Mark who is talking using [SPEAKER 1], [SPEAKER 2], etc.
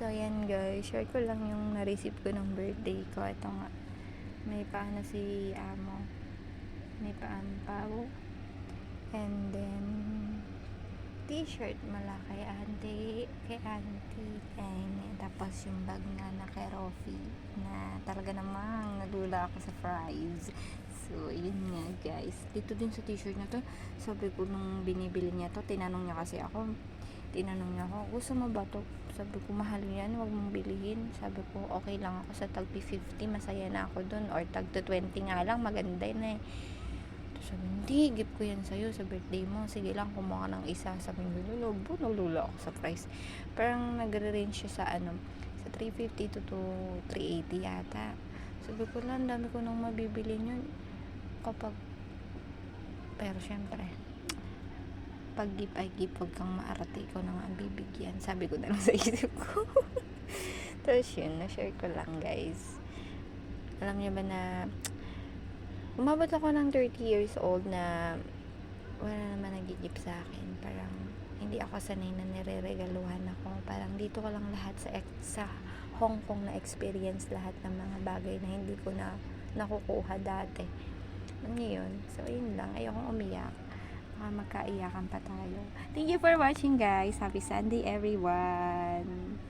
[SPEAKER 1] So, ayan guys, share ko lang yung na-receive ko ng birthday ko. Ito nga, may paano si Amo, may paampaw, and then t-shirt mala kay auntie, and tapos yung bag na kay Rofi, na talaga namang nalula ako sa fries. So, yun nga guys, dito din sa t-shirt na to, sabi ko nung binibili niya to, tinanong niya ako, gusto mo ba to? Sabi ko, mahal yan, wag mong bilihin. Sabi ko, okay lang ako sa tag 50, masaya na ako dun, or tag 20 nga lang, maganda na eh. Sabi, hindi, gift ko yan sa'yo sa birthday mo, sige lang, kumuha ka ng isa. Sabi ko, nalula ako sa price. Parang nagre-range siya sa sa 350 to 380 yata. Sabi ko lang, dami ko nang mabibili yun kapag, pero syempre, pag gift ay gift, huwag kang maarte, ikaw na nga ang bibigyan. Sabi ko na lang sa isip ko. Tapos yun, na-share ko lang guys. Alam niyo ba na umabot ako ng 30 years old na wala naman nagigip sa akin. Parang hindi ako sanay na nire-regaluhan ako. Parang dito ko lang lahat sa Hong Kong na experience lahat ng mga bagay na hindi ko na nakukuha dati. Ano yun? So, yun lang. Ayokong umiyak. Baka magkaiyakan pa tayo. Thank you for watching guys. Happy Sunday everyone.